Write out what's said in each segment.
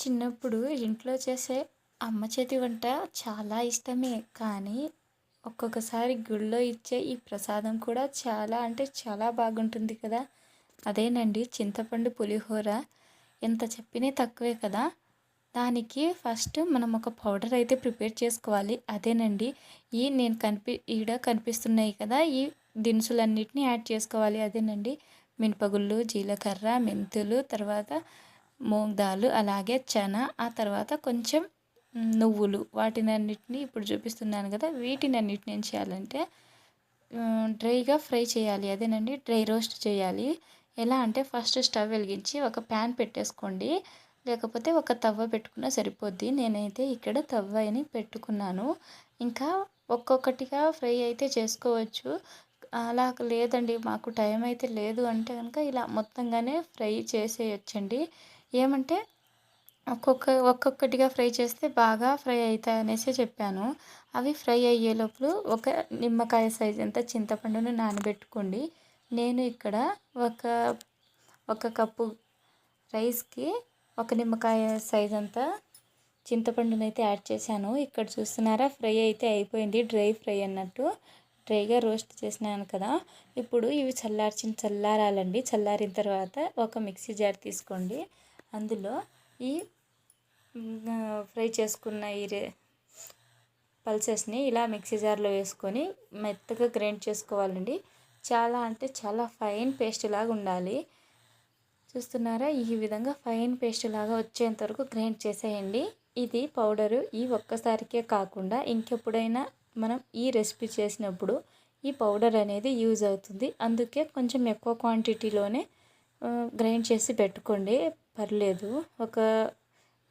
చిన్నప్పుడు ఇంట్లో చేసే అమ్మ చేతి వంట చాలా ఇష్టమే. కానీ ఒక్కొక్కసారి గుళ్ళో ఇచ్చే ఈ ప్రసాదం కూడా చాలా అంటే చాలా బాగుంటుంది కదా! అదేనండి చింతపండు పులిహోర. ఎంత చెప్పినా తక్కువే కదా! దానికి ఫస్ట్ మనం ఒక పౌడర్ అయితే ప్రిపేర్ చేసుకోవాలి. అదేనండి నేను ఈడ కనిపిస్తున్నాయి కదా! ఈ దినుసులన్నిటిని యాడ్ చేసుకోవాలి. అదేనండి మినపగుళ్ళు, జీలకర్ర, మెంతులు, తర్వాత మూంగ్ దాల్, అలాగే చనా, ఆ తర్వాత కొంచెం నువ్వులు, వాటినన్నిటిని ఇప్పుడు చూపిస్తున్నాను కదా! వీటినన్నిటిని ఏం చేయాలంటే డ్రైగా ఫ్రై చేయాలి. అదేనండి డ్రై రోస్ట్ చేయాలి. ఎలా అంటే ఫస్ట్ స్టవ్ వెలిగించి ఒక ప్యాన్ పెట్టేసుకోండి. లేకపోతే ఒక తవ్వ పెట్టుకున్నా సరిపోద్ది. నేనైతే ఇక్కడ తవ్వని పెట్టుకున్నాను. ఇంకా ఒక్కొక్కటిగా ఫ్రై అయితే చేసుకోవచ్చు. అలా లేదండి మాకు టైం అయితే లేదు అంటే కనుక ఇలా మొత్తంగానే ఫ్రై చేసేయొచ్చండి. ఏమంటే ఒక్కొక్కటిగా ఫ్రై చేస్తే బాగా ఫ్రై అవుతాయనేసి చెప్పాను. అవి ఫ్రై అయ్యే లోపల ఒక నిమ్మకాయ సైజ్ అంత చింతపండును నానబెట్టుకోండి. నేను ఇక్కడ ఒక ఒక కప్పు రైస్కి ఒక నిమ్మకాయ సైజ్ అంతా చింతపండునైతే యాడ్ చేశాను. ఇక్కడ చూస్తున్నారా, ఫ్రై అయితే అయిపోయింది. డ్రై ఫ్రై అన్నట్టు డ్రైగా రోస్ట్ చేసినాను కదా! ఇప్పుడు ఇవి చల్లారాలండి. చల్లారిన తర్వాత ఒక మిక్సీ జార్ తీసుకోండి. అందులో ఈ ఫ్రై చేసుకున్న పల్సెస్ని ఇలా మిక్సీ జార్లో వేసుకొని మెత్తగా గ్రైండ్ చేసుకోవాలండి. చాలా అంటే చాలా ఫైన్ పేస్ట్ లాగా ఉండాలి. చూస్తున్నారా, ఈ విధంగా ఫైన్ పేస్ట్ లాగా వచ్చేంత వరకు గ్రైండ్ చేసేయండి. ఇది పౌడరు ఈ ఒక్కసారికే కాకుండా ఇంకెప్పుడైనా మనం ఈ రెసిపీ చేసినప్పుడు ఈ పౌడర్ అనేది యూజ్ అవుతుంది. అందుకే కొంచెం ఎక్కువ క్వాంటిటీలోనే గ్రైండ్ చేసి పెట్టుకోండి, పర్లేదు. ఒక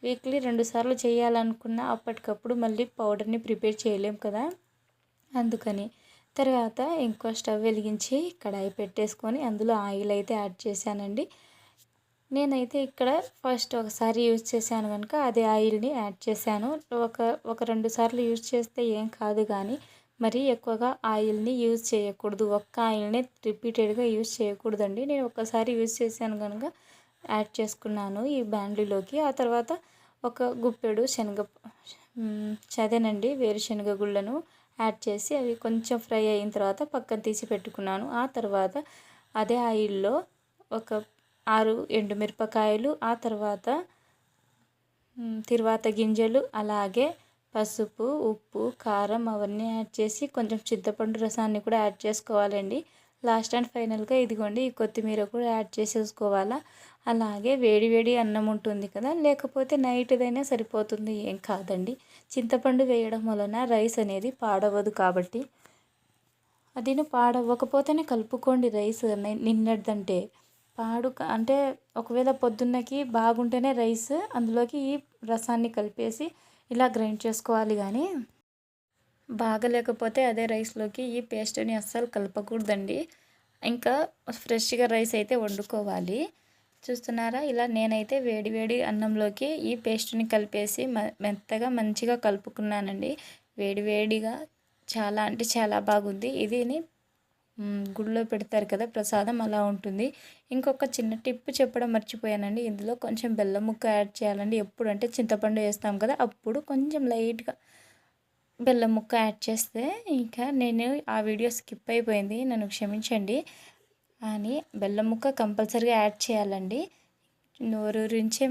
వీక్లీ 2 సార్లు చేయాలనుకున్న అప్పటికప్పుడు మళ్ళీ పౌడర్ని ప్రిపేర్ చేయలేం కదా, అందుకని. తర్వాత ఇంకో స్టవ్ వెలిగించి కడాయి పెట్టేసుకొని అందులో ఆయిల్ అయితే యాడ్ చేశానండి. నేనైతే ఇక్కడ ఫస్ట్ ఒకసారి యూజ్ చేశాను కనుక అదే ఆయిల్ని యాడ్ చేశాను. ఒక 2 సార్లు యూజ్ చేస్తే ఏం కాదు, కానీ మరీ ఎక్కువగా ఆయిల్ని యూజ్ చేయకూడదు. ఒక్క ఆయిల్ని రిపీటెడ్గా యూజ్ చేయకూడదండి. నేను ఒక్కసారి యూజ్ చేశాను కనుక యాడ్ చేసుకున్నాను ఈ బాండ్లీలోకి. ఆ తర్వాత ఒక గుప్పెడు అదేనండి వేరుశనగ గుళ్ళను యాడ్ చేసి అవి కొంచెం ఫ్రై అయిన తర్వాత పక్కన తీసి పెట్టుకున్నాను. ఆ తర్వాత అదే ఆయిల్లో ఒక 6 ఎండుమిరపకాయలు, ఆ తర్వాత తిరువాత గింజలు, అలాగే పసుపు, ఉప్పు, కారం అవన్నీ యాడ్ చేసి కొంచెం చింతపండు రసాన్ని కూడా యాడ్ చేసుకోవాలండి. లాస్ట్ అండ్ ఫైనల్గా ఇదిగోండి ఈ కొత్తిమీర కూడా యాడ్ చేసేసుకోవాలా. అలాగే వేడి వేడి అన్నం ఉంటుంది కదా, లేకపోతే నైట్దైనా సరిపోతుంది, ఏం కాదండి. చింతపండు వేయడం వలన రైస్ అనేది పాడవదు కాబట్టి అది పాడవ్వకపోతేనే కలుపుకోండి. రైస్ నిన్నటిదంటే అంటే ఒకవేళ పొద్దున్నకి బాగుంటేనే రైస్ అందులోకి ఈ రసాన్ని కలిపేసి ఇలా గ్రైండ్ చేసుకోవాలి, కానీ బాగలేకపోతే అదే రైస్లోకి ఈ పేస్ట్ని అస్సలు కలపకూడదండి. ఇంకా ఫ్రెష్గా రైస్ అయితే వండుకోవాలి. చూస్తున్నారా, ఇలా నేనైతే వేడి వేడి అన్నంలోకి ఈ పేస్ట్ని కలిపేసి మెత్తగా మంచిగా కలుపుకున్నానండి. వేడి వేడిగా చాలా అంటే చాలా బాగుంది. ఇదిని గుడిలో పెడతారు కదా ప్రసాదం, అలా ఉంటుంది. ఇంకొక చిన్న టిప్ చెప్పడం మర్చిపోయానండి. ఇందులో కొంచెం బెల్లం ముక్క యాడ్ చేయాలండి. ఎప్పుడంటే చింతపండు వేస్తాం కదా, అప్పుడు కొంచెం లైట్గా బెల్లం ముక్క యాడ్ చేస్తే, ఇంకా నేను ఆ వీడియో స్కిప్ అయిపోయింది, నన్ను క్షమించండి. అని బెల్లం ముక్క కంపల్సరీగా యాడ్ చేయాలండి. నోరూరించే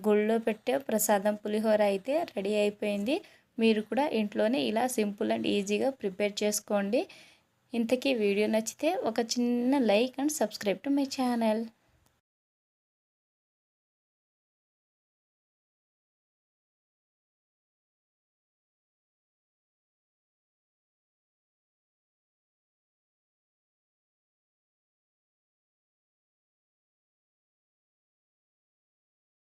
గుళ్ళో పెట్టే ప్రసాదం పులిహోర అయితే రెడీ అయిపోయింది. మీరు కూడా ఇంట్లోనే ఇలా సింపుల్ అండ్ ఈజీగా ప్రిపేర్ చేసుకోండి. ఇంతకీ వీడియో నచ్చితే ఒక చిన్న like and subscribe to my channel.